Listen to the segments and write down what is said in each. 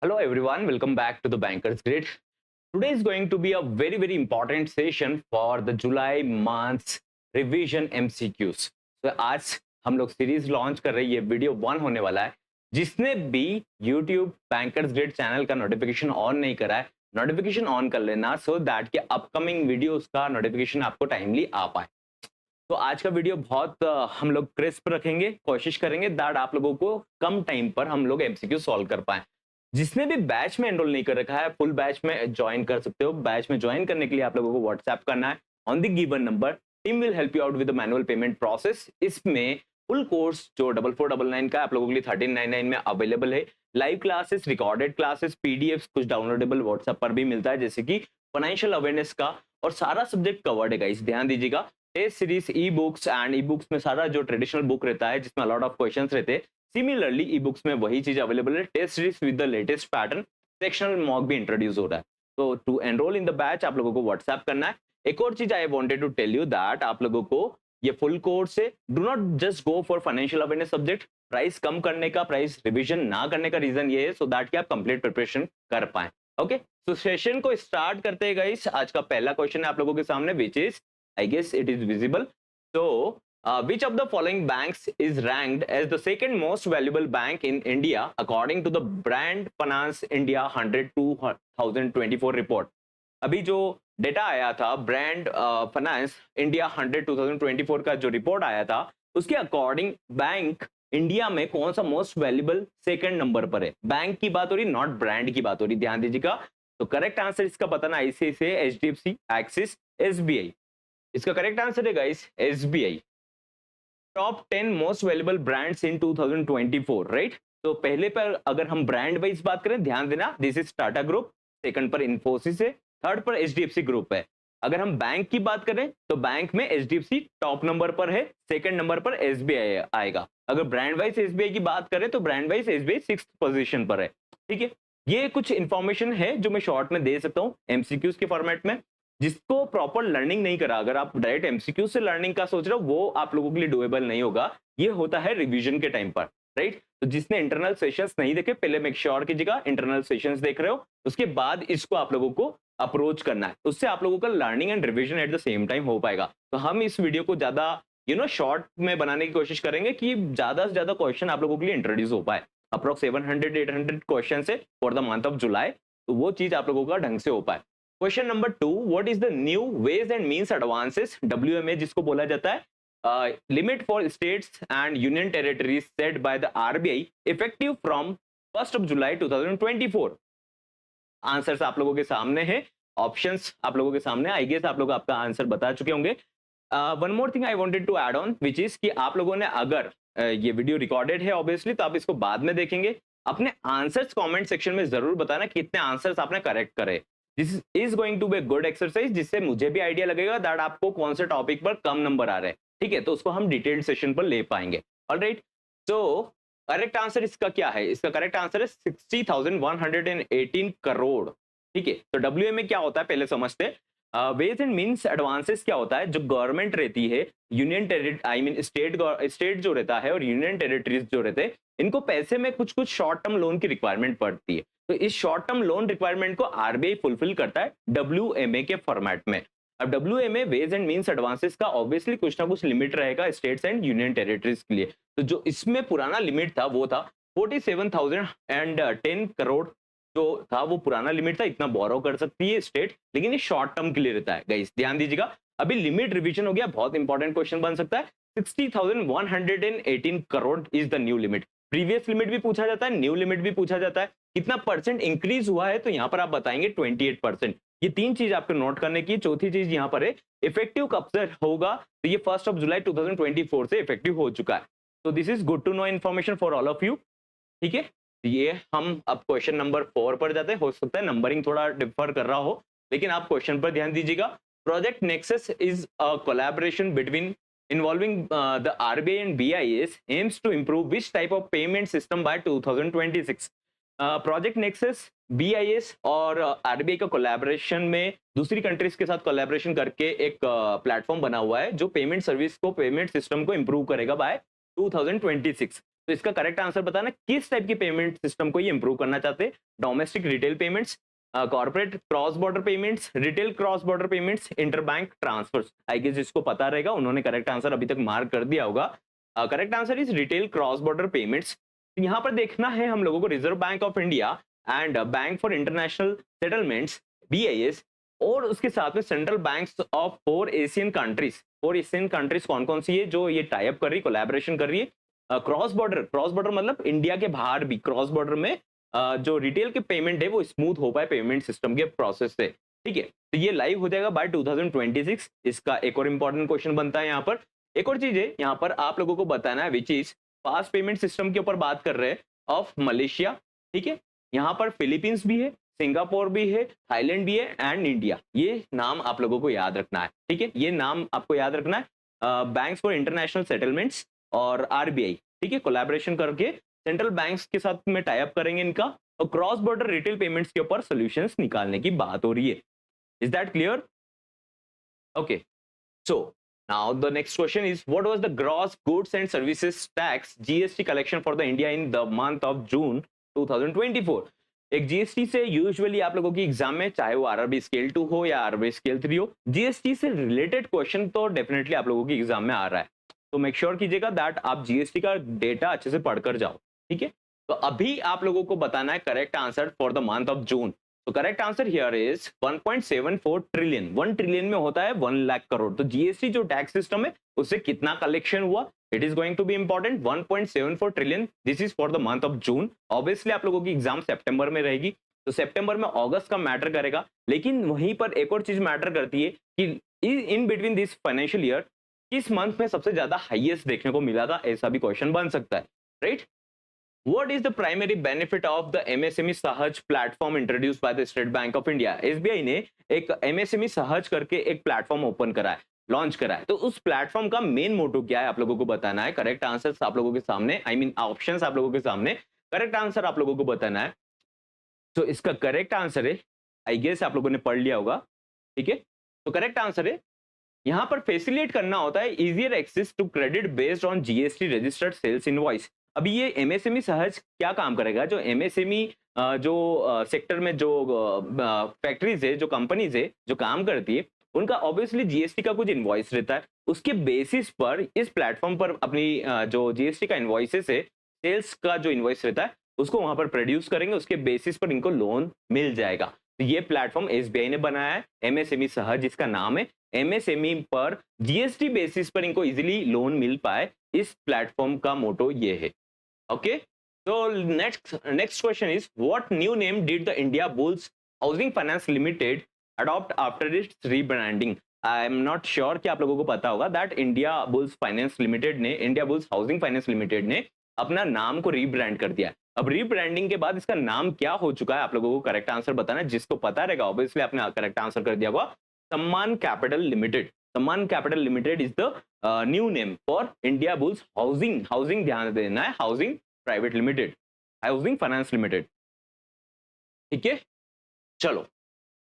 Hello everyone, welcome back to the Bankers Grid. Today is going to be a very important session for the July month's revision MCQs. तो आज हम लोग series launch कर रहे हैं, ये video 1 होने वाला है. जिसने भी YouTube Bankers Grid चैनल का नोटिफिकेशन ऑन नहीं करा है, नोटिफिकेशन ऑन कर लेना सो दैट कि अपकमिंग वीडियोस का नोटिफिकेशन आपको टाइमली आ पाए. तो आज का वीडियो बहुत हम लोग क्रिस्प रखेंगे, कोशिश करेंगे दैट आप लोगों को कम टाइम पर हम लोग एमसीक्यू सॉल्व कर पाए. जिसने भी बैच में एनरोल नहीं कर रखा है, फुल बैच में ज्वाइन कर सकते हो. बैच में ज्वाइन करने के लिए आप लोगों को व्हाट्सएप करना है on the given number. Team will help you out with the manual payment process. इसमें फुल कोर्स जो 4499 का आप लोगों के लिए 1399 में अवेलेबल है. Live classes, recorded classes, PDF कुछ डाउनलोडेबल व्हाट्सएप पर भी मिलता है, जैसे कि फाइनेंशियल अवेयरनेस का, और सारा सब्जेक्ट कवर्ड है गाइस. ध्यान दीजिएगा, test series, e books and e books में सारा जो ट्रेडिशनल बुक रहता है जिसमें लॉट ऑफ क्वेश्चंस रहते हैं, सिमिलरली ई बुक्स में वही चीज अवेलेबल है. Test series with the latest pattern, sectional mock भी इंट्रोड्यूस हो रहा है. तो to enrol in the batch आप लोगों को व्हाट्सएप करना है. एक और चीज I wanted to tell you that आप लोगों को ये फुल कोर्स है. Do not just go for financial awareness subject. Price कम करने का, प्राइस रिवीजन ना करने का रीजन ये है सो दैट कि आप कंप्लीट प्रिपरेशन कर पाए. ओके, तो सेशन को स्टार्ट करते हैं गाइस. आज का पहला क्वेश्चन है आप लोगों के सामने, which is, I guess it is visible. So, which of the following banks is ranked as the second most valuable bank in India according to the Brand Finance India 100 2024 report? अभी जो data आया था brand Finance India 100 2024 का जो report आया था, उसके according bank India में कौन सा मोस्ट वैल्यूएबल सेकंड नंबर पर है. बैंक की बात हो रही, नॉट ब्रांड की बात हो रही. ध्यान दीजिएगा. तो करेक्ट आंसर इसका बताना आईसीआईसीआई, एचडीएफसी, एक्सिस, एसबीआई. इसका करेक्ट आंसर है guys SBI. Top 10 most valuable brands इन 2024, राइट. तो पहले पर अगर हम ब्रांड वाइज बात करें, ध्यान देना, this is Tata group, second पर इन्फोसिस है, थर्ड पर एचडीएफसी ग्रुप है. अगर हम बैंक की बात करें तो बैंक में एचडीएफसी टॉप नंबर पर है, सेकंड नंबर पर एसबीआई आएगा. अगर ब्रांड वाइज एसबीआई की बात करें तो brand wise SBI 6th position पर है. ठीक है, ये कुछ इंफॉर्मेशन है जो मैं शॉर्ट में दे सकता हूं एमसीक्यूज के फॉर्मेट में. जिसको प्रॉपर लर्निंग नहीं करा, अगर आप डायरेक्ट एमसीक्यू से लर्निंग का सोच रहे हो, वो आप लोगों के लिए डुएबल नहीं होगा. ये होता है रिवीजन के टाइम पर, राइट. तो जिसने इंटरनल सेशंस नहीं देखे, पहले मेक श्योर कीजिएगा इंटरनल सेशंस देख रहे हो, उसके बाद इसको आप लोगों को अप्रोच करना है. उससे आप लोगों का learning and revision at the same time हो पाएगा. तो हम इस वीडियो को ज्यादा शॉर्ट में बनाने की कोशिश करेंगे कि ज्यादा से ज्यादा क्वेश्चन आप लोगों के लिए इंट्रोड्यूस हो पाए. अप्रोक्स 700-800 क्वेश्चन है for the month of July, तो वो चीज आप लोगों का ढंग से हो पाए. Question number 2, what is the new ways and means advances, WMA जिसको बोला जाता है, limit for states and union territories set by the RBI effective from 1st of July 2024. Answers आप लोगों के सामने है, ऑप्शंस आप लोगों के सामने. आई गेस आप लोग आपका आंसर बता चुके होंगे. One more thing I wanted to add on, which is कि आप लोगों ने अगर ये वीडियो रिकॉर्डेड है ऑब्वियसली, तो आप इसको बाद में देखेंगे. अपने आंसर्स कमेंट सेक्शन में जरूर बताना कितने आंसर्स आपने करेक्ट करे. This is going to be good exercise, जिससे मुझे भी आइडिया लगेगा दैट आपको कौन से टॉपिक पर कम नंबर आ रहे हैं. ठीक है, तो उसको हम डिटेल्ड सेशन पर ले पाएंगे. ऑलराइट, तो करेक्ट आंसर इसका क्या है? इसका करेक्ट आंसर है 60,118 करोड़. ठीक है, तो डब्ल्यूएमए क्या होता है पहले समझते हैं. वेज एंड मींस एडवांसेस क्या होता है? जो गवर्नमेंट रहती है, union territory, I mean state जो रहता है और यूनियन टेरिटरीज जो रहते हैं, इनको पैसे में कुछ कुछ शॉर्ट टर्म लोन की रिक्वायरमेंट पड़ती है. तो इस शॉर्ट टर्म लोन रिक्वायरमेंट को आरबीआई फुलफिल करता है डब्ल्यूएमए के फॉर्मेट में. अब WMA ways and means advances का ऑब्वियसली कुछ ना कुछ लिमिट रहेगा स्टेट्स एंड यूनियन टेरिटरीज के लिए. तो जो इसमें पुराना लिमिट था वो था 47,010 करोड़. जो था वो पुराना लिमिट था, इतना बोरो कर सकती है स्टेट, लेकिन ये शॉर्ट टर्म के लिए रहता है. गाइस ध्यान दीजिएगा, अभी लिमिट रिवीजन हो गया, बहुत इंपॉर्टेंट क्वेश्चन बन सकता है. 60,118 crore is the new limit. Previous limit भी पूछा जाता है, न्यू लिमिट भी पूछा जाता है. कितना परसेंट इंक्रीज हुआ है? तो यहाँ पर आप बताएंगे 28%. ये तीन चीज आपको नोट करने की. चौथी चीज यहाँ पर है इफेक्टिव कब से होगा, तो ये 1st of July 2024 से इफेक्टिव हो चुका है. तो this is good to know information for all of you. ठीक है, ये हम अब क्वेश्चन नंबर 4 पर जाते हैं. हो सकता है नंबरिंग थोड़ा डिफर कर रहा हो, लेकिन आप क्वेश्चन पर ध्यान दीजिएगा. Project nexus is a collaboration between involving the RBI and BIS aims to improve which type of payment system by 2026. Project nexus BIS और RBI का कोलैबोरेशन में दूसरी कंट्रीज के साथ कोलैबोरेशन करके एक प्लेटफॉर्म बना हुआ है जो पेमेंट सर्विस को, पेमेंट सिस्टम को इंप्रूव करेगा बाय 2026. तो इसका करेक्ट आंसर बताना, किस टाइप के पेमेंट सिस्टम को ये इंप्रूव करना चाहते हैं? Domestic retail payments, corporate cross border payments, retail cross border payments, interbank transfers. I guess जिसको पता रहेगा उन्होंने करेक्ट आंसर अभी तक मार्क कर दिया होगा। Correct answer is retail cross border payments. यहाँ पर देखना है हम लोगों को reserve bank of India and bank for international settlements BIS और उसके साथ में central banks of 4 Asian countries कौन कौन सी है जो ये टाई अप कर रही, कोलैबोरेशन कर रही है? क्रॉस बॉर्डर मतलब इंडिया के बाहर भी क्रॉस बॉर्डर में जो रिटेल के पेमेंट है वो स्मूथ हो पाए पेमेंट सिस्टम के प्रोसेस से। ठीक है, तो ये लाइव हो जाएगा बाय 2026। इसका एक और इंपॉर्टेंट क्वेश्चन बनता है यहाँ पर। एक और चीज है यहाँ पर आप लोगों को बताना है which is fast payment system के ऊपर बात कर रहे हैं ऑफ मलेशिया। ठीक है, यहाँ पर फिलीपींस भी है, सिंगापुर भी है, थाईलैंड भी है एंड इंडिया। ये नाम आप लोगों को याद रखना है। ठीक है, ये नाम आपको याद रखना है। बैंक्स फॉर इंटरनेशनल सेटलमेंट्स और RBI, ठीक है, कोलैबोरेशन करके सेंट्रल बैंक्स के साथ में टाई अप करेंगे इनका, और क्रॉस बॉर्डर रिटेल पेमेंट्स के ऊपर सॉल्यूशंस निकालने की बात हो रही है। Is that clear? Okay, so now the next question is, what was the gross goods and services tax GST collection for the India in the month of June 2024? एक GST से यूजुअली आप लोगों की एग्जाम में, चाहे वो RRB scale 2 हो या RRB स्केल 3 हो, GST से रिलेटेड क्वेश्चन तो डेफिनेटली आप लोगों की एग्जाम में आ रहा है। तो मेक श्योर कीजिएगा दैट आप GST का डेटा अच्छे से पढ़कर जाओ। ठीक है, तो अभी आप लोगों को बताना है correct answer for the month of June. तो correct answer here is 1.74 trillion. 1 trillion में होता है 1 लाख करोड़। तो GST जो टैक्स सिस्टम है उससे कितना कलेक्शन हुआ, it is going to be important. 1.74 trillion, this is for the month of June. Obviously आप लोगों की एग्जाम सितंबर में रहेगी, तो सितंबर में अगस्त का मैटर करेगा, लेकिन वहीं पर एक और चीज मैटर करती है कि in between this financial year किस मंथ में सबसे ज्यादा हाईएस्ट देखने को मिला था, ऐसा भी क्वेश्चन बन सकता है, right? What is the primary benefit of the MSME सहज platform introduced by the state bank of India? SBI ने एक MSME सहज करके एक प्लेटफॉर्म ओपन करा है, लॉन्च करा है। तो उस प्लेटफॉर्म का मेन मोटो क्या है आप लोगों को बताना है। करेक्ट आंसर्स आप लोगों के सामने, आई मीन ऑप्शंस आप लोगों के सामने, करेक्ट आंसर आप लोगों को बताना है। तो इसका करेक्ट आंसर है, आई गेस आप लोगों ने पढ़ लिया होगा। ठीक है, तो करेक्ट आंसर है यहां पर फैसिलिटेट करना होता है easier access to credit based on GST registered sales invoice. अभी ये MSME सहज क्या काम करेगा? जो MSME जो सेक्टर में जो फैक्ट्रीज है, जो कंपनीज है, जो काम करती है, उनका ऑब्वियसली GST का कुछ इनवॉइस रहता है। उसके बेसिस पर इस प्लेटफॉर्म पर अपनी जो GST का इनवॉइसेस है, सेल्स का जो इनवॉइस रहता है उसको वहां पर प्रोड्यूस करेंगे, उसके बेसिस पर इनको लोन मिल जाएगा। तो ये प्लेटफॉर्म SBI ने बनाया है, MSME सहज इसका नाम है। MSME पर GST बेसिस पर इनको इजीली लोन मिल पाए, इस प्लेटफॉर्म का मोटो ये है। ओके, तो next question is, what new name did the India bulls housing finance limited adopt after it's rebranding? I am not sure कि आप लोगों को पता होगा that India bulls housing finance limited ने अपना नाम को रीब्रांड कर दिया है। अब रीब्रांडिंग के बाद इसका नाम क्या हो चुका है आप लोगों को करेक्ट आंसर बताना है। जिसको पता रहेगा ऑब्वियसली आपने करेक्ट आंसर कर दिया होगा, Sammaan Capital Limited. Sammaan Capital Limited is the new name for Indiabulls Housing ध्यान देना है, housing private limited, housing finance limited. ठीक है, चलो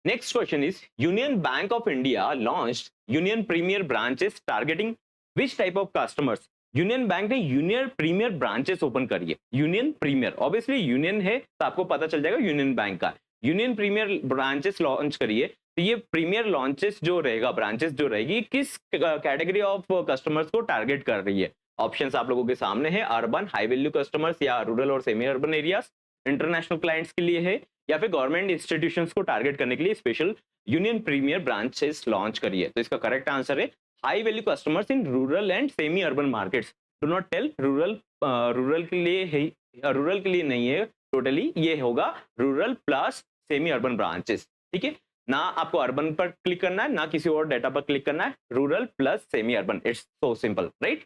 next question is, Union Bank of India launched Union Premier branches targeting which type of customers? Union Bank ने यूनियन प्रीमियर ब्रांचेस ओपन करी है। यूनियन प्रीमियर, ऑब्वियसली यूनियन है तो आपको पता चल जाएगा यूनियन बैंक का। यूनियन प्रीमियर ब्रांचेस लॉन्च करिए, तो ये प्रीमियर लॉन्चेस जो रहेगा, ब्रांचेस जो रहेगी, किस कैटेगरी ऑफ कस्टमर्स को टारगेट कर रही है? ऑप्शंस आप लोगों के सामने है, अर्बन हाई वैल्यू कस्टमर्स या रूरल और semi urban areas, international clients के लिए है, या फिर गवर्नमेंट इंस्टीट्यूशंस को टारगेट करने के लिए special Union Premier branches launch करिए। तो इसका करेक्ट आंसर है high value customers in rural and semi urban markets. Do not tell rural के लिए है, रूरल के लिए नहीं है टोटली, ये होगा rural plus semi urban branches. ठीक है, ना आपको अर्बन पर क्लिक करना है ना किसी और डेटा पर क्लिक करना है, rural plus semi urban, it's so simple, right?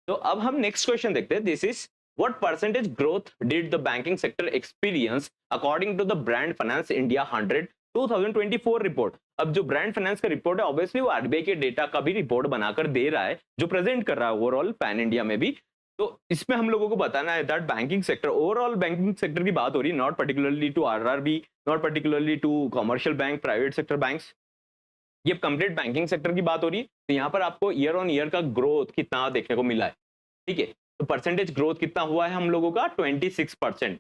तो अब हम नेक्स्ट क्वेश्चन देखते हैं। This is, what percentage growth did the banking sector experience according to the Brand Finance India 100 2024 report? अब जो ब्रांड फाइनेंस का रिपोर्ट है ऑब्वियसली वो RBI के डेटा का भी रिपोर्ट बनाकर दे रहा है, जो प्रेजेंट कर रहा है ओवरऑल पैन इंडिया में भी। तो इसमें हम लोगों को बताना है that banking sector, overall banking sector की बात हो रही है, not particularly to RRB, not particularly to commercial bank, private sector banks, ये कंप्लीट बैंकिंग सेक्टर की बात हो रही है। तो यहाँ पर आपको ईयर ऑन ईयर का ग्रोथ कितना देखने को मिला है। ठीक है, तो परसेंटेज ग्रोथ कितना हुआ है हम लोगों का 26%।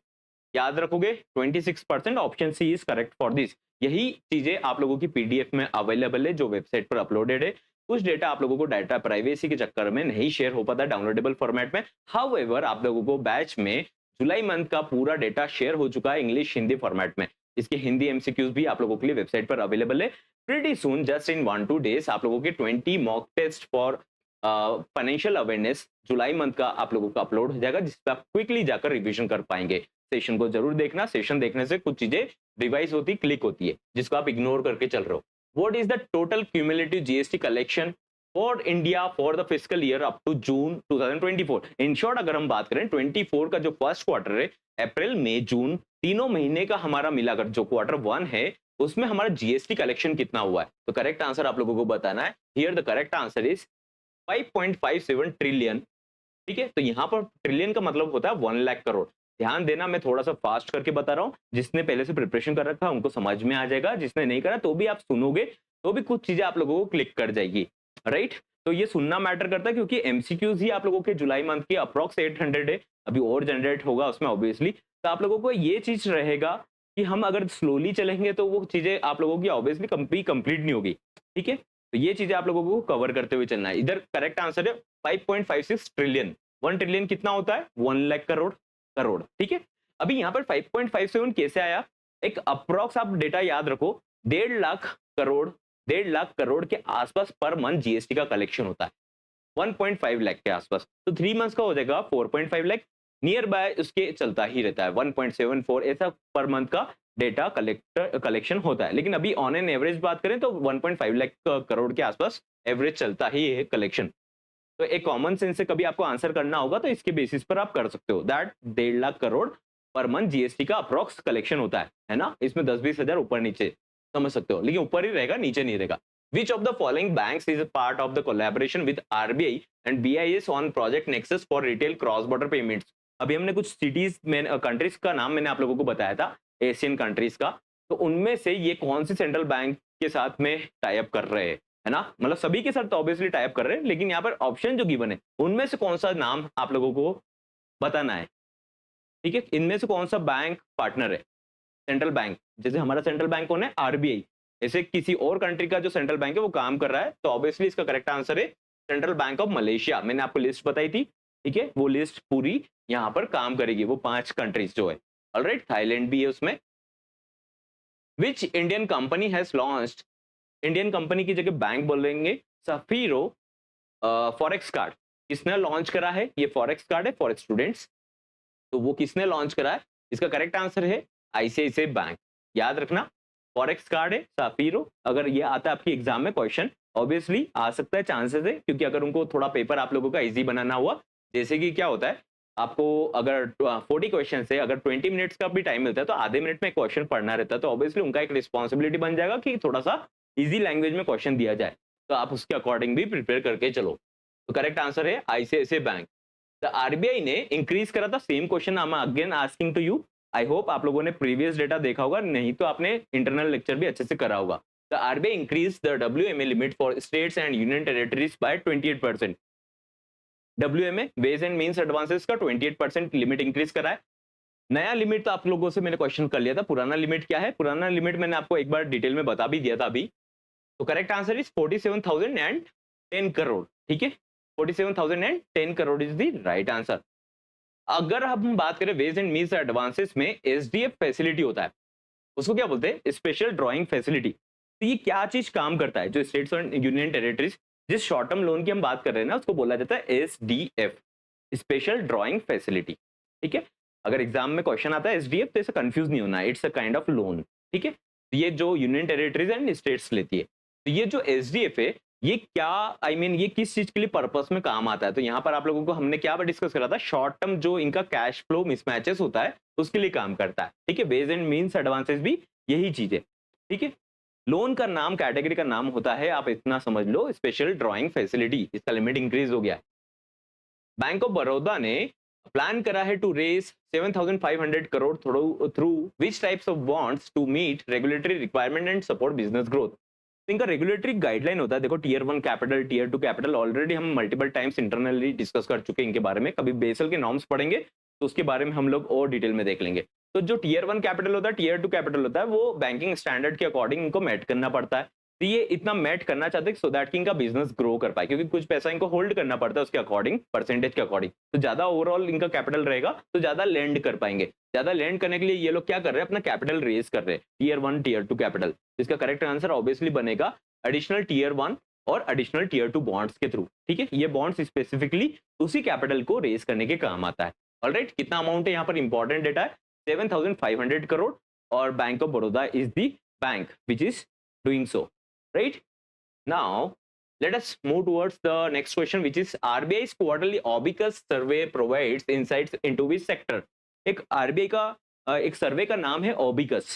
याद रखोगे 26%, option C is correct for this. यही चीजें आप लोगों की पीडीएफ में अवेलेबल है जो वेबसाइट पर अपलोडेड है। कुछ डेटा आप लोगों को डाटा प्राइवेसी के चक्कर में नहीं शेयर हो पाता डाउनलोडेबल फॉर्मेट में। हाउएवर आप लोगों को बैच में जुलाई मंथ का पूरा डेटा शेयर हो चुका है इंग्लिश हिंदी फॉर्मेट में। इसके हिंदी एमसीक्यूज भी आप लोगों के लिए वेबसाइट पर अवेलेबल है। Pretty soon just in 1-2 days आप लोगों के 20 mock test for financial awareness July month का आप लोगों का अपलोड हो जाएगा, जिसपे आप क्विकली जाकर रिवीजन कर पाएंगे। सेशन को जरूर देखना, सेशन देखने से कुछ चीजें रिवाइज होती, क्लिक होती है, जिसको आप इग्नोर करके चल रहे हो। What is the total cumulative GST collection for India for the fiscal year up to June 2024? In short अगर हम बात करें 24 का जो फर्स्ट क्वार्टर है, अप्रैल मई जून तीनों महीने का हमारा मिलाकर जो क्वार्टर 1 है उसमें हमारा जीएसटी कलेक्शन कितना हुआ है, तो करेक्ट आंसर आप लोगों को बताना है। Here the correct answer is 5.57 trillion. ठीक है, तो यहाँ पर ट्रिलियन का मतलब होता है 1 लाख करोड़। ध्यान देना, मैं थोड़ा सा फास्ट करके बता रहा हूँ, जिसने पहले से प्रिपरेशन कर रखा है उनको समझ में आ जाएगा, जिसने नहीं करा तो भी आप सुनोगे तो भी कुछ चीजें आप लोगों को क्लिक कर जाएगी। राइट, तो ये सुनना मैटर करता है क्योंकि एमसीक्यूज ही आप लोगों के जुलाई मंथ की अप्रॉक्स 800 है, अभी और जनरेट होगा उसमें ऑब्वियसली। तो आप लोगों को ये चीज रहेगा कि हम अगर स्लोली चलेंगे तो वो चीजें आप लोगों की ऑब्वियसली कंप्लीट नहीं होगी। ठीक है, तो ये चीजें आप लोगों को कवर करते हुए चलना है। इधर करेक्ट आंसर है 5.56 ट्रिलियन। 1 ट्रिलियन कितना होता है? 1 लाख करोड़। करोड़, ठीक है। अभी यहाँ पर 5.57 कैसे आया? एक अप्रॉक्स आप डेटा याद रखो, 1.5 लाख करोड़ के आसपास पर मंथ जीएसटी का कलेक्शन होता है, 1.5 लाख के आसपास। तो 3 मंथ्स का हो जाएगा 4.5 लाख, नियर बाय उसके चलता ही रहता है 1.74 ऐसा पर मंथ का डेटा कलेक्शन होता है। लेकिन अभी ऑन एन एवरेज बात करें तो 1.5 लाख करोड़ के आसपास एवरेज चलता ही है कलेक्शन। तो एक कॉमन सेंस से कभी आपको आंसर करना होगा तो इसके बेसिस पर आप कर सकते हो that 1.5 lakh crore per month GST का अप्रॉक्स कलेक्शन होता है ना। इसमें 10-20 हजार ऊपर नीचे समझ सकते हो, लेकिन ऊपर ही रहेगा नीचे नहीं रहेगा। Which of the following banks is a part of the collaboration with RBI and BIS on Project Nexus for retail cross-border payments? अभी हमने कुछ सिटीज में कंट्रीज का नाम मैंने आप लोगों को बताया था, एशियन कंट्रीज का, तो उनमें से ये कौन सी सेंट्रल बैंक के साथ में टाई अप कर रहे हैं, है ना। मतलब सभी के साथ तो ऑब्वियसली टाई अप कर रहे हैं, लेकिन यहाँ पर ऑप्शन जो गिवन है उनमें से कौन सा नाम आप लोगों को बताना है। ठीक है, इनमें से कौन सा बैंक पार्टनर है सेंट्रल बैंक, जैसे हमारा सेंट्रल बैंक कौन है? आरबीआई। ऐसे किसी और कंट्री का जो सेंट्रल बैंक है वो काम कर रहा है, तो ऑब्वियसली इसका करेक्ट आंसर है सेंट्रल बैंक ऑफ मलेशिया। मैंने आपको लिस्ट बताई थी, ठीक है, वो लिस्ट पूरी यहाँ पर काम करेगी, वो 5 कंट्रीज जो है। ऑलराइट, थाईलैंड भी है उसमें। Which Indian company has launched, Indian company की जगह बैंक बोलेंगे, सफीरो फॉरेक्स कार्ड किसने लॉन्च करा है? ये फॉरेक्स कार्ड है फॉर स्टूडेंट्स, तो वो किसने लॉन्च करा है? इसका करेक्ट आंसर है आईसीआईसीआई बैंक। याद रखना, फॉरेक्स कार्ड है साफीरो। अगर ये आता है आपकी एग्जाम में क्वेश्चन, ऑब्वियसली आ सकता है, चांसेस है, क्योंकि अगर उनको थोड़ा पेपर आप लोगों का इजी बनाना हुआ, जैसे कि क्या होता है आपको अगर 40 क्वेश्चन है, अगर 20 मिनट्स का भी टाइम मिलता है तो आधे मिनट में क्वेश्चन पढ़ना रहता है, तो ऑब्वियसली उनका एक रिस्पॉन्सिबिलिटी बन जाएगा कि थोड़ा सा इजी लैंग्वेज में क्वेश्चन दिया जाए, तो आप उसके अकॉर्डिंग भी प्रिपेयर करके चलो। तो करेक्ट आंसर है आईसीआईसीआई बैंक। द आरबीआई ने इंक्रीज करा था, same question I am again asking to you. I hope आप लोगों ने प्रीवियस डेटा देखा होगा, नहीं तो आपने इंटरनल लेक्चर भी अच्छे से करा होगा। The RBI increase the WMA limit for states and union territories by 28%। WMA ways and means advances का 28% लिमिट इंक्रीज करा है। नया लिमिट तो आप लोगों से मैंने क्वेश्चन कर लिया था, पुराना लिमिट क्या है? पुराना लिमिट मैंने आपको एक बार डिटेल में बता भी दिया था अभी। तो करेक्ट आंसर इज 47,010 करोड़। ठीक है, 47,010 crore is the right answer. अगर हम बात करें वेज एंड मीन्स एडवांसेस में एसडीएफ फैसिलिटी होता है, उसको क्या बोलते हैं? Special drawing facility. तो ये क्या चीज काम करता है? जो स्टेट्स और यूनियन टेरिटरीज जिस शॉर्ट टर्म लोन की हम बात कर रहे हैं ना, उसको बोला जाता है एसडीएफ, स्पेशल ड्राइंग फैसिलिटी। ठीक है, अगर एग्जाम में क्वेश्चन आता है एसडीएफ तो ऐसा कंफ्यूज नहीं होना, it's a kind of loan. ठीक है, तो ये जो यूनियन टेरिटरीज एंड स्टेट्स लेती है, तो ये जो एसडीएफ है ये क्या ये किस चीज के लिए पर्पस में काम आता है? तो यहाँ पर आप लोगों को हमने क्या डिस्कस करा था, शॉर्ट टर्म जो इनका कैश फ्लो मिसमैचेस होता है उसके लिए काम करता है। ठीक है, वेज एंड मीन्स एडवांसेस भी यही चीज है। ठीक है, लोन का नाम, कैटेगरी का नाम होता है, आप इतना समझ लो, स्पेशल ड्राइंग फैसिलिटी। इसका लिमिट इंक्रीज हो गया है। बैंक ऑफ बड़ौदा ने प्लान करा है to raise 7,500 crore through which types of bonds to meet regulatory requirement and support business growth. तो इनका रेगुलेटरी गाइडलाइन होता है। देखो tier 1 capital, tier 2 capital, already हम मल्टीपल टाइम्स इंटरनली डिस्कस कर चुके हैं इनके बारे में। कभी बेसल के नॉर्म्स पढ़ेंगे तो उसके बारे में हम लोग और डिटेल में देख लेंगे। तो जो टीयर 1 कैपिटल होता है, टीयर 2 कैपिटल होता है, वो बैंकिंग स्टैंडर्ड के अकॉर्डिंग इनको मेट करना पड़ता है। तो ये इतना मेट करना चाहते हैं सो दैट कि इनका बिजनेस ग्रो कर पाए, क्योंकि कुछ पैसा इनको होल्ड करना पड़ता है उसके अकॉर्डिंग, परसेंटेज के अकॉर्डिंग। तो ज्यादा ओवरऑल इनका कैपिटल रहेगा तो ज्यादा लेंड कर पाएंगे। ज्यादा लेंड करने के लिए ये लोग क्या कर रहे हैं, अपना कैपिटल रेज कर रहे हैं, टीयर 1 टीयर 2 कैपिटल। इसका करेक्ट आंसर ऑब्वियसली बनेगा एडिशनल टीयर 1 और एडिशनल टीयर 2 बॉन्ड्स के थ्रू। ठीक है, ये बॉन्ड्स स्पेसिफिकली उसी कैपिटल को रेज करने के काम आता है। ऑलराइट, कितना अमाउंट है यहाँ पर इंपॉर्टेंट डेटा है, 7,500 करोड़, और bank of Baroda is the bank which is doing so, right. Now, let us move towards the next question, which is RBI's quarterly Abacus survey provides insights into which sector? एक RBI का एक सर्वे का नाम है Abacus।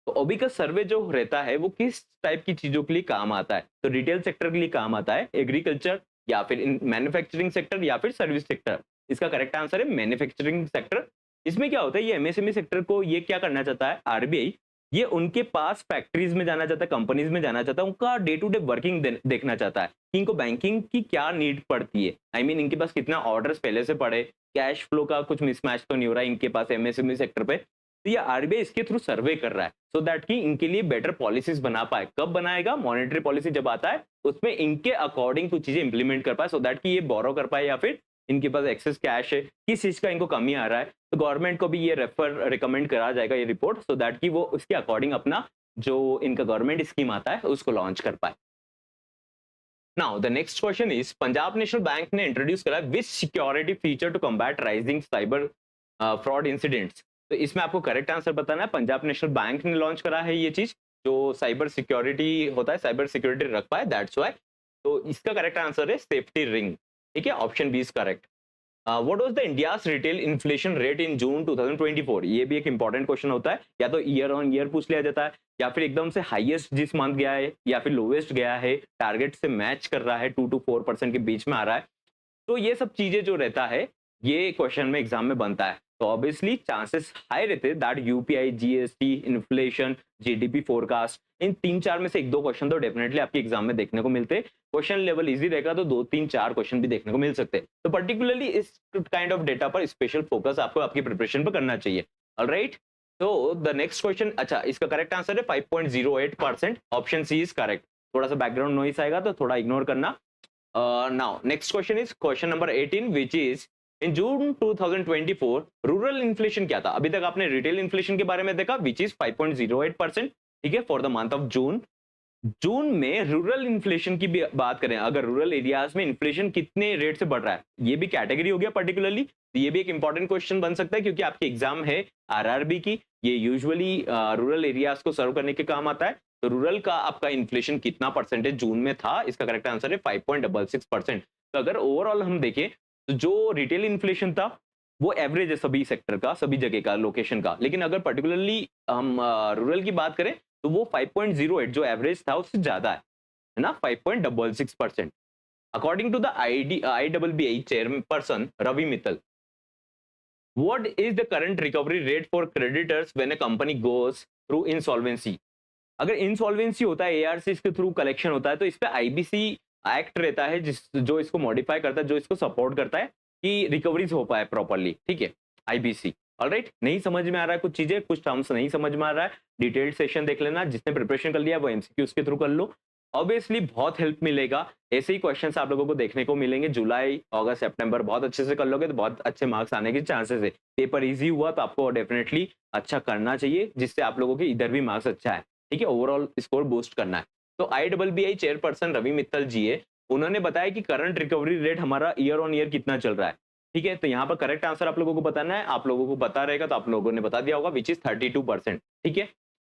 तो Abacus सर्वे जो रहता है वो किस टाइप की चीजों के लिए काम आता है? तो रिटेल सेक्टर के लिए काम आता है, एग्रीकल्चर या फिर मैन्युफैक्चरिंग सेक्टर या फिर सर्विस सेक्टर। इसका करेक्ट आंसर है मैन्युफैक्चरिंग सेक्टर। इसमें क्या होता है, ये एमएसएमई सेक्टर को ये क्या करना चाहता है आरबीआई, ये उनके पास फैक्ट्रीज में जाना चाहता है, कंपनीज में जाना चाहता है, उनका डे टू डे वर्किंग देखना चाहता है कि इनको बैंकिंग की क्या नीड पड़ती है। आई मीन इनके पास कितना ऑर्डर्स पहले से पड़े, कैश फ्लो का कुछ मिसमैच तो नहीं हो रहा है इनके पास एमएसएमई सेक्टर पे। तो ये आरबीआई इसके थ्रू सर्वे कर रहा है सो दैट कि इनके लिए बेटर पॉलिसीज बना पाए। कब बनाएगा, मॉनेटरी पॉलिसी जब आता है उसमें इनके अकॉर्डिंग कुछ चीजें इंप्लीमेंट कर पाए सो दैट कि ये बोरो कर पाए, या फिर इनके पास एक्सेस कैश है, किस चीज का इनको कमी आ रहा है, तो गवर्नमेंट को भी ये रिकमेंड करा जाएगा ये रिपोर्ट सो दैट कि वो उसके अकॉर्डिंग अपना जो इनका गवर्नमेंट स्कीम आता है उसको लॉन्च कर पाए। Now the next question is, Punjab national bank ने इंट्रोड्यूस करा which security feature to combat rising cyber fraud incidents. तो इसमें आपको करेक्ट आंसर बताना है। पंजाब नेशनल बैंक ने लॉन्च करा है ये चीज, जो साइबर सिक्योरिटी होता है, साइबर सिक्योरिटी रख पाए, दैट्स व्हाई। तो इसका करेक्ट आंसर है सेफ्टी रिंग। ठीक है, option B is correct. What was the India's retail inflation rate in June 2024? ये भी एक इंपॉर्टेंट क्वेश्चन होता है, या तो ईयर ऑन ईयर पूछ लिया जाता है, या फिर एकदम से हाईएस्ट जिस मंथ गया है या फिर लोवेस्ट गया है, टारगेट से मैच कर रहा है, 2 to 4% के बीच में आ रहा है। तो ये सब चीजें जो रहता है ये क्वेश्चन में एग्जाम में बनता है। तो ऑब्वियसली चांसेस हाई रहते हैं that UPI, GST, inflation, GDP forecast, इन 3-4 में से 1-2 क्वेश्चन तो डेफिनेटली आपके एग्जाम में देखने को मिलते हैं। क्वेश्चन लेवल इजी रहेगा तो 2-3-4 क्वेश्चन भी देखने को मिल सकते हैं। तो पर्टिकुलरली इस काइंड ऑफ डेटा पर स्पेशल फोकस आपको आपकी प्रिपरेशन पर करना चाहिए। ऑलराइट, तो द नेक्स्ट क्वेश्चन, अच्छा इसका करेक्ट आंसर है 5.08%, ऑप्शन सी इज करेक्ट। थोड़ा सा बैकग्राउंड नॉइस आएगा तो थोड़ा इग्नोर करना। Now next question is question number 18 which is, in June 2024 rural inflation क्या था? अभी तक आपने रिटेल इन्फ्लेशन के बारे में देखा विच इज 5.08%। ठीक है, for the month of June. जून में रूरल इन्फ्लेशन की भी बात करें, अगर रूरल एरियाज में इन्फ्लेशन कितने रेट से बढ़ रहा है, ये भी कैटेगरी हो गया पर्टिकुलरली, तो ये भी एक इंपॉर्टेंट क्वेश्चन बन सकता है क्योंकि आपकी एग्जाम है आरआरबी की, ये यूजुअली रूरल एरियाज को सर्व करने के काम आता है। तो रूरल का आपका इन्फ्लेशन कितना परसेंटेज जून में था? इसका करेक्ट आंसर है 5.66%। तो अगर ओवरऑल हम देखें तो जो रिटेल इन्फ्लेशन था वो एवरेज है सभी सेक्टर का, सभी जगह का, लोकेशन का, लेकिन अगर पर्टिकुलरली हम रूरल की बात करें तो वो 5.08 जो एवरेज था उससे ज्यादा है ना, 5.66%। According to the IRRBI chairperson Ravi Mittal, what is the current recovery rate for creditors when a company goes through insolvency? अगर इंसॉल्वेंसी होता है, एआरसी के थ्रू कलेक्शन होता है, तो इस पे आईबीसी एक्ट रहता है जिस जो इसको मॉडिफाई करता है, जो इसको सपोर्ट करता है कि रिकवरीज हो पाए प्रॉपर्ली। ठीक है, आईबीसी। ऑलराइट, नहीं समझ में आ रहा है कुछ चीजें, कुछ टर्म्स नहीं समझ में आ रहा है, डिटेल्ड सेशन देख लेना, जिसने प्रिपरेशन कर लिया वो एमसीक्यूज के थ्रू कर लो, ऑब्वियसली बहुत हेल्प मिलेगा। ऐसे ही क्वेश्चंस आप लोगों को देखने को मिलेंगे जुलाई, अगस्त, सितंबर, बहुत अच्छे से कर लोगे तो बहुत अच्छे मार्क्स आने के चांसेस है। पेपर इजी हुआ तो आपको डेफिनेटली अच्छा करना चाहिए, जिससे आप लोगों के इधर भी मार्क्स अच्छा है। ठीक है, ओवरऑल स्कोर बूस्ट करना है। तो IRRBI चेयरपर्सन रवि मित्तल जी है, उन्होंने बताया कि करंट रिकवरी रेट हमारा ईयर ऑन ईयर कितना चल रहा है। ठीक है, तो यहाँ पर करेक्ट आंसर आप लोगों को बताना है, आप लोगों को पता रहेगा तो आप लोगों ने बता दिया होगा विच इज 32%। ठीक है,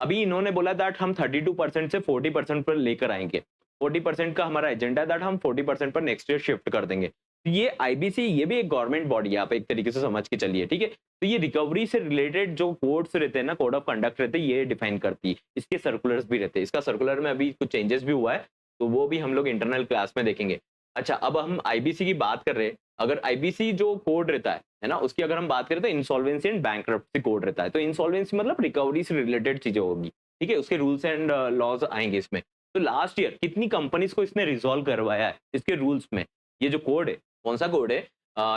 अभी इन्होंने बोला दैट हम 32% से 40% पर लेकर आएंगे, 40% का हमारा एजेंडा है दैट हम 40% पर नेक्स्ट ईयर शिफ्ट कर देंगे। तो ये आईबीसी, ये भी एक गवर्नमेंट बॉडी है, आप एक तरीके से समझ के चलिए। ठीक है, तो ये रिकवरी से रिलेटेड जो कोड्स रहते हैं ना, कोड ऑफ कंडक्ट रहते हैं, ये डिफाइन करती है। इसके सर्कुलर्स भी रहते हैं, इसका सर्कुलर में अभी कुछ चेंजेस भी हुआ है, तो वो भी हम लोग इंटरनल क्लास में देखेंगे। अच्छा, अब हम आईबीसी की बात कर रहे हैं, अगर आईबीसी जो कोड रहता है ना, उसकी अगर हम बात करें तो इंसॉल्वेंसी एंड बैंकरप्सी कोड रहता है। तो इंसॉल्वेंसी मतलब रिकवरी से रिलेटेड चीजें होगी। ठीक है, उसके रूल्स एंड लॉज आएंगे इसमें। तो लास्ट ईयर कितनी कंपनीज को इसने रिजॉल्व करवाया है इसके रूल्स में। ये जो कोड है, कौन सा कोड है?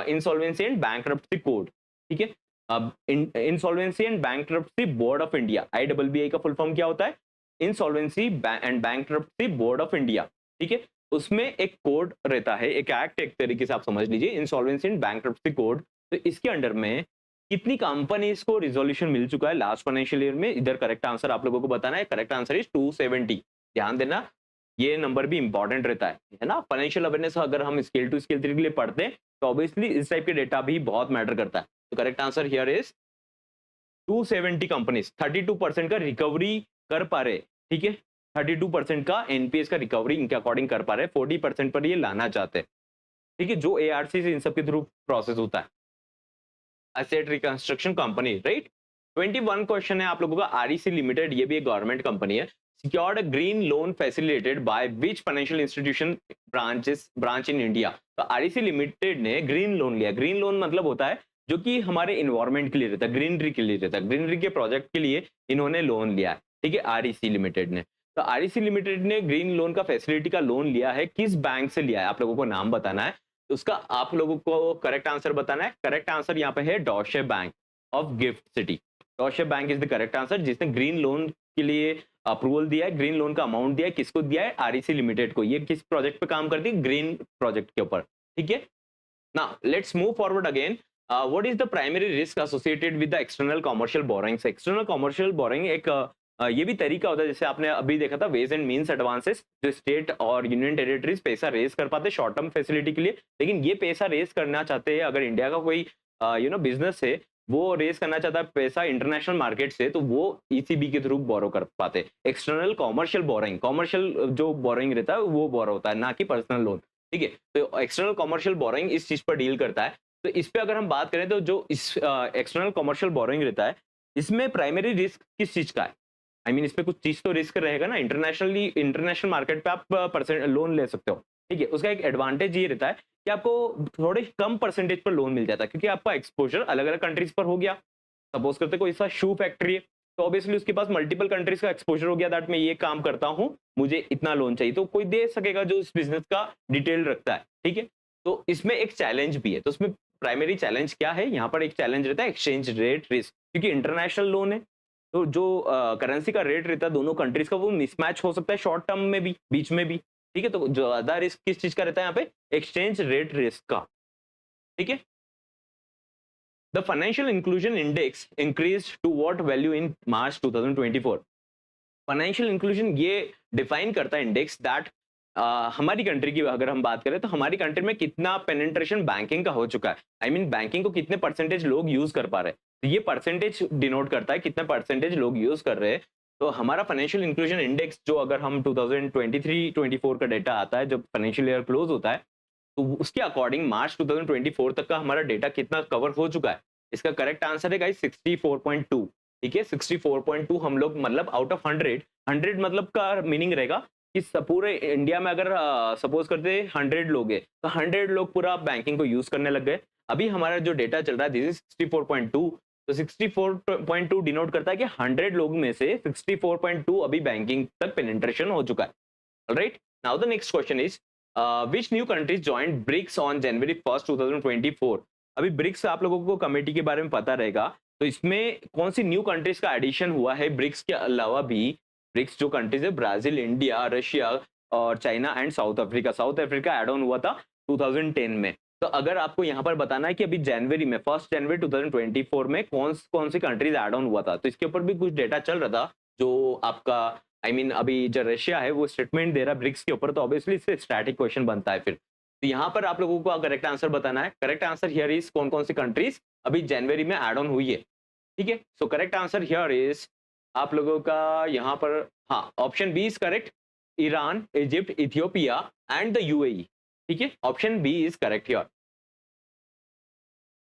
इंसॉल्वेंसी एंड बैंक्रप्सी कोड, ठीक है। अब insolvency and bankruptcy board of India, IBBI का फुल फॉर्म क्या होता है? Insolvency and bankruptcy board of India, ठीक है। उसमें एक कोड रहता है, एक एक्ट, एक तरीके से आप समझ लीजिए, इंसॉल्वेंसी एंड बैंक्रप्सी कोड। तो इसके अंडर में कितनी कंपनीज को रिजोल्यूशन मिल चुका है लास्ट फाइनेंशियल ईयर में? इधर करेक्ट आंसर आप लोगों को बताना है। Correct answer is 270। ध्यान देना, ये नंबर भी इंपॉर्टेंट रहता है ना। फाइनेंशियल अवेयरनेस अगर हम स्केल टू स्केल 3 के लिए पढ़ते हैं तो ऑब्वियसली इस टाइप के डेटा भी बहुत मैटर करता है। तो correct answer here is 270 companies 32% का रिकवरी कर पा रहे, ठीक है। 32% का एनपीएस का रिकवरी इनके अकॉर्डिंग कर पा रहे, 40% पर ये लाना चाहते हैं, ठीक है, जो एआरसी से इन सब के थ्रू प्रोसेस होता है, asset reconstruction company, right. 21 question है आप लोगों का। आरईसी लिमिटेड, ये भी एक गवर्नमेंट कंपनी है, secured a green loan facilitated by which financial institution branch in India. तो आरईसी लिमिटेड ने ग्रीन लोन लिया। ग्रीन लोन मतलब होता है जो कि हमारे इन्वायरमेंट के लिए रहता है, ग्रीनरी के लिए रहता है, ग्रीनरी के प्रोजेक्ट के लिए इन्होंने लोन लिया है, ठीक है, आरईसी लिमिटेड ने। तो आरईसी लिमिटेड ने ग्रीन लोन का फैसिलिटी का लोन लिया है, किस बैंक से लिया है आप लोगों को नाम बताना है। तो उसका आप लोगों को करेक्ट आंसर बताना है। करेक्ट आंसर यहाँ पे है Deutsche Bank of GIFT City. Deutsche Bank is the correct answer, जिसने ग्रीन लोन के लिए अप्रूवल दिया है, ग्रीन लोन का अमाउंट दिया है, किसको दिया है? आरईसी लिमिटेड को। ये किस प्रोजेक्ट पे काम करती है? ग्रीन प्रोजेक्ट के ऊपर, ठीक है। Now let's move forward again. What is the primary risk associated with the external commercial borrowings? External commercial borrowing एक ये भी तरीका होता है, जैसे आपने अभी देखा था वेज एंड मीन्स एडवांसेस, जो स्टेट और यूनियन टेरिटरीज पैसा रेज कर पाते शॉर्ट टर्म फैसिलिटी के लिए, लेकिन ये पैसा रेज करना चाहते हैं अगर इंडिया का कोई बिजनेस है, वो रेज करना चाहता है पैसा इंटरनेशनल मार्केट से, तो वो ईसीबी के थ्रू बोरो कर पाते। एक्सटर्नल कॉमर्शियल बोरोइंग, कॉमर्शियल जो बोरोइंग रहता है वो बोरो होता है, ना कि पर्सनल लोन, ठीक है। तो एक्सटर्नल कॉमर्शियल बोरोइंग इस चीज पर डील करता है। तो इस पे अगर हम बात करें तो जो इस एक्सटर्नल कॉमर्शियल बोरोइंग रहता है, इसमें प्राइमरी रिस्क किस चीज का है? इस पे कुछ चीज तो रिस्क रहेगा ना। इंटरनेशनल मार्केट पे आप परसेंट लोन ले सकते हो, ठीक है। उसका एक एडवांटेज ये रहता है कि आपको थोड़े कम परसेंटेज पर लोन मिल जाता है, क्योंकि आपका एक्सपोजर अलग अलग कंट्रीज पर हो गया। सपोज करते कोई सा शू फैक्ट्री है, तो ऑब्वियसली उसके पास मल्टीपल कंट्रीज का एक्सपोजर हो गया, दैट मैं ये काम करता हूँ, मुझे इतना लोन चाहिए, तो कोई दे सकेगा जो इस बिजनेस का डिटेल रखता है, ठीक है। तो इसमें एक चैलेंज भी है। तो उसमें प्राइमरी चैलेंज क्या है? यहाँ पर एक चैलेंज रहता है एक्सचेंज रेट रिस्क, क्योंकि इंटरनेशनल लोन है, तो जो करेंसी का रेट रहता है दोनों कंट्रीज का, वो मिसमैच हो सकता है शॉर्ट टर्म में भी, बीच में भी, ठीक है। तो ज्यादा रिस्क किस चीज का रहता है यहाँ पे? एक्सचेंज रेट रिस्क का, ठीक है। The financial inclusion index increase to what value in March 2024? Financial inclusion ये डिफाइन करता है इंडेक्स दैट हमारी कंट्री की अगर हम बात करें तो हमारी कंट्री में कितना पेनिट्रेशन बैंकिंग का हो चुका है। बैंकिंग को कितने परसेंटेज लोग यूज कर पा रहे हैं, तो ये परसेंटेज डिनोट करता है कितने परसेंटेज लोग यूज कर रहे हैं। तो हमारा फाइनेंशियल इंक्लूजन इंडेक्स, जो अगर हम 2023-24 का डेटा आता है जब फाइनेंशियल ईयर क्लोज होता है, तो उसके अकॉर्डिंग मार्च 2024 तक का हमारा डेटा कितना कवर हो चुका है, इसका करेक्ट आंसर है गाइस 64.2, ठीक है। 64.2 हम लोग, मतलब आउट ऑफ 100, 100 मतलब का मीनिंग रहेगा कि पूरे इंडिया में अगर सपोज करते 100 लोग हैं, तो 100 लोग पूरा बैंकिंग को यूज करने लग गए। अभी हमारा जो डेटा चल रहा है दिस इज 64.2, तो 64.2 डिनोट करता है कि 100 लोग में से 64.2 अभी बैंकिंग तक पेनिट्रेशन हो चुका है। Alright, now the next question is which new countries joined BRICS on January 1 2024? अभी ब्रिक्स आप लोगों को कमेटी के बारे में पता रहेगा, तो इसमें कौन सी न्यू कंट्रीज का एडिशन हुआ है ब्रिक्स के अलावा भी? ब्रिक्स जो कंट्रीज है, ब्राजील, इंडिया, रशिया और China and South Africa. South Africa add on हुआ था 2010 में। तो अगर आपको यहाँ पर बताना है कि अभी जनवरी में 1 जनवरी 2024 में कौन सी कंट्रीज एड ऑन हुआ था, तो इसके ऊपर भी कुछ डेटा चल रहा था जो आपका अभी जो रशिया है वो स्टेटमेंट दे रहा है ब्रिक्स के ऊपर, तो ऑब्वियसली इससे स्टैटिक क्वेश्चन बनता है फिर। तो यहाँ पर आप लोगों को करेक्ट आंसर बताना है। करेक्ट आंसर हियर इज कौन कौन सी कंट्रीज अभी जनवरी में एड ऑन हुई है, ठीक है। So correct answer here is आप लोगों का यहाँ पर, हाँ, option B is correct, Iran, Egypt, Ethiopia and the UAE, ठीक है। Option B is correct here.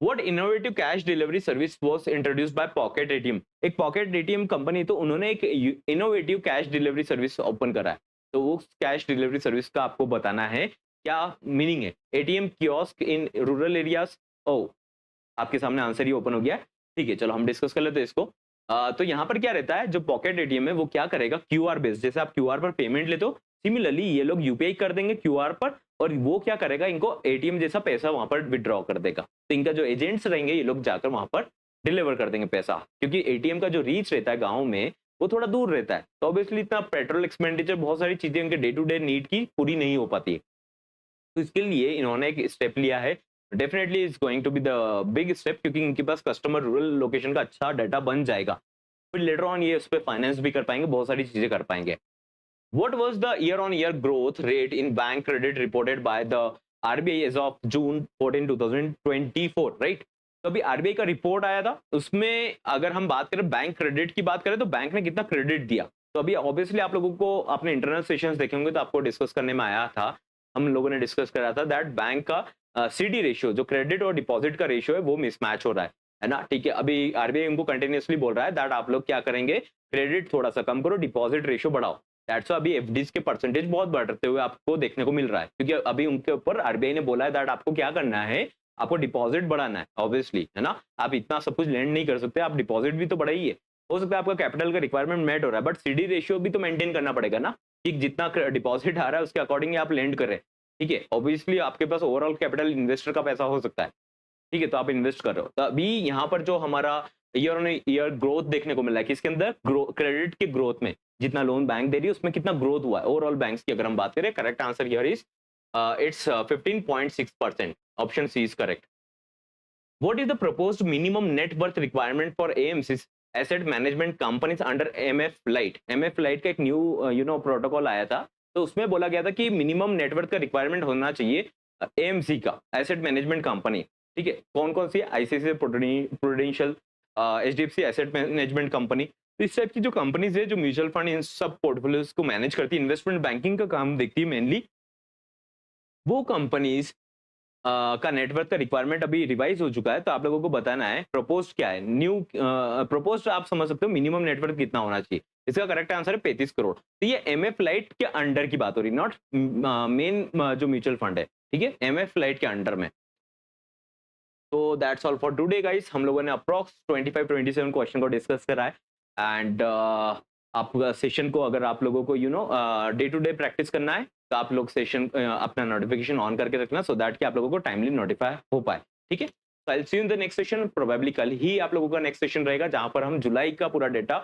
What innovative cash delivery service was introduced by Pocket ATM? एक पॉकेट एटीएम कंपनी, तो उन्होंने एक innovative cash delivery service open करा है, तो वो कैश डिलीवरी सर्विस का आपको बताना है क्या मीनिंग है। ATM kiosk in rural areas. Oh, आपके सामने आंसर ही ओपन हो गया है, ठीक है। चलो हम डिस्कस कर लेते हैं इसको। तो यहाँ पर क्या रहता है, जो पॉकेट एटीएम है वो क्या करेगा, क्यूआर बेस्ड, जैसे आप क्यूआर पर पेमेंट लेते हो, सिमिलरली ये लोग यूपीआई कर देंगे क्यूआर पर, और वो क्या करेगा, इनको एटीएम जैसा पैसा वहां पर विड्रॉ कर देगा। तो इनका जो एजेंट्स रहेंगे ये लोग जाकर वहां पर डिलीवर कर देंगे पैसा, क्योंकि एटीएम का जो रीच रहता है गाँव में वो थोड़ा दूर रहता है, तो ऑब्वियसली इतना पेट्रोल एक्सपेंडिचर, बहुत सारी चीजें उनके डे टू डे नीड की पूरी नहीं हो पाती है। तो इसके लिए इन्होंने एक स्टेप लिया है। Definitely is going to be the big step, क्योंकि इनके पास कस्टमर रूरल लोकेशन का अच्छा डाटा बन जाएगा, फिर लेटर ऑन ये उस पर फाइनेंस भी कर पाएंगे, बहुत सारी चीजें कर पाएंगे। What was the year-on-year growth rate in bank credit reported by the RBI as of June 14, 2024, right? तो अभी आरबीआई का रिपोर्ट आया था, उसमें अगर हम बात करें बैंक क्रेडिट की बात करें तो बैंक ने कितना क्रेडिट दिया। तो अभी ऑब्वियसली आप लोगों को अपने इंटरनल सेशंस देखे होंगे तो आपको डिस्कस करने में आया था, हम लोगों ने डिस्कस करा था दैट बैंक का सीडी रेशियो, जो क्रेडिट और डिपॉजिट का रेशियो है, वो मिसमैच हो रहा है ना। ठीक है, अभी आरबीआई उनको कंटिन्यूअसली बोल रहा है दैट आप लोग क्या करेंगे, क्रेडिट थोड़ा सा कम करो, डिपॉजिट रेशियो बढ़ाओ। दैट्स अभी एफडीज के परसेंटेज बहुत बढ़ते हुए आपको देखने को मिल रहा है, क्योंकि अभी उनके ऊपर आरबीआई ने बोला है दैट आपको क्या करना है, आपको डिपॉजिट बढ़ाना है ऑब्वियसली, है ना। आप इतना सब कुछ लैंड नहीं कर सकते, आप डिपॉजिट भी तो बढ़ाइए। हो सकता है आपका कैपिटल का रिक्वायरमेंट मेट हो रहा है, बट सीडी रेशियो भी तो मेंटेन करना पड़ेगा ना, कि जितना डिपॉजिट आ रहा है उसके अकॉर्डिंग आप लैंड कर रहे हैं। ठीक है, ऑब्वियसली आपके पास ओवरऑल कैपिटल इन्वेस्टर का पैसा हो सकता है, ठीक है, तो आप इन्वेस्ट कर रहे हो। तो अभी यहाँ पर जो हमारा ईयर ऑन ईयर ग्रोथ देखने को मिल रहा है, किसके अंदर, क्रेडिट के ग्रोथ में, जितना लोन बैंक दे रही है उसमें कितना ग्रोथ हुआ है ओवरऑल बैंक्स की अगर हम बात करें। Correct answer here is it's 15.6%, option C is correct. What is the proposed minimum net worth requirement for AMC's asset management companies under MF Lite? MF Lite का एक न्यू प्रोटोकॉल आया था, तो उसमें बोला गया था कि मिनिमम नेटवर्थ का रिक्वायरमेंट होना चाहिए एएमसी का, एसेट मैनेजमेंट कंपनी। ठीक है, कौन कौन सी, ICICI Prudential, HDFC asset management company. तो इस टाइप की जो कंपनीज है जो म्यूचुअल फंड इन सब पोर्टफोलियोज को मैनेज करती है, इन्वेस्टमेंट बैंकिंग का काम देखती है मेनली, वो कंपनीज का नेटवर्क का रिक्वायरमेंट अभी रिवाइज हो चुका है। तो आप लोगों को बताना है प्रपोज क्या है, न्यू प्रपोज आप समझ सकते हो मिनिमम नेटवर्क कितना होना चाहिए। इसका करेक्ट आंसर है 35 करोड़। तो ये एमएफ लाइट के अंडर की बात हो रही, नॉट मेन जो म्यूचुअल फंड है, ठीक है, एमएफ लाइट के अंडर में। तो that's all for today guys, हम लोगों ने अप्रॉक्स 25-27 क्वेश्चन को डिस्कस करा है। एंड आप सेशन को अगर आप लोगों को डे टू डे प्रैक्टिस करना है तो आप लोग सेशन अपना नोटिफिकेशन ऑन करके रखना, सो दैट कि आप लोगों को टाइमली नोटिफाई हो पाए। ठीक है, तो I see you in the next session, probably कल ही आप लोगों का नेक्स्ट सेशन रहेगा, जहां पर हम जुलाई का पूरा डेटा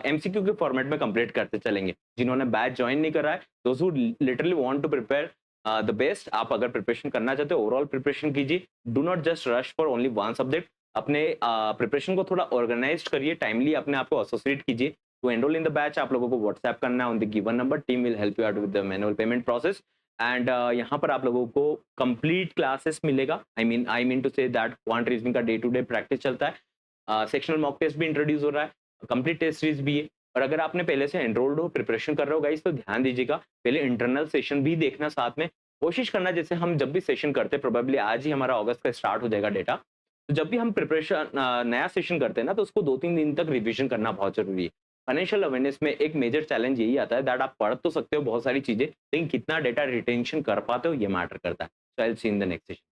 एमसीक्यू के फॉर्मेट में कंप्लीट करते चलेंगे। जिन्होंने बैच ज्वाइन नहीं करा है, those who literally want to prepare the best, आप अगर प्रिपरेशन करना चाहते हो ओवरऑल प्रिपरेशन कीजिए, do not just rush for only one subject. अपने प्रिपरेशन को थोड़ा ऑर्गेनाइज्ड करिए, टाइमली अपने आप को एसोसिएट कीजिए। To enrol in the batch आप लोगों को व्हाट्सएप करना है on the given number, team will help you out with the manual payment process. And यहाँ पर आप लोगों को कंप्लीट क्लासेस मिलेगा, I mean to say that quant reasoning का डे टू डे प्रैक्टिस चलता है, सेक्शनल मॉक टेस्ट भी इंट्रोड्यूस हो रहा है, कंप्लीट टेस्ट सीरीज भी है। और अगर आपने पहले से एनरोल्ड हो, प्रिपरेशन कर रहे हो गाइस, तो ध्यान दीजिएगा, पहले इंटरनल सेशन भी देखना, साथ में कोशिश करना जैसे हम जब भी सेशन करते हैं, प्रोबेबली आज ही हमारा अगस्त का स्टार्ट हो जाएगा डेटा, तो जब भी हम प्रिपरेशन नया सेशन करते हैं ना, तो उसको 2-3 दिन तक रिवीजन करना बहुत जरूरी है। फाइनेंशियल अवेयरनेस में एक मेजर चैलेंज यही आता है दैट आप पढ़ तो सकते हो बहुत सारी चीजें, लेकिन कितना डेटा रिटेंशन कर पाते हो ये मैटर करता है। So I will see in the next session.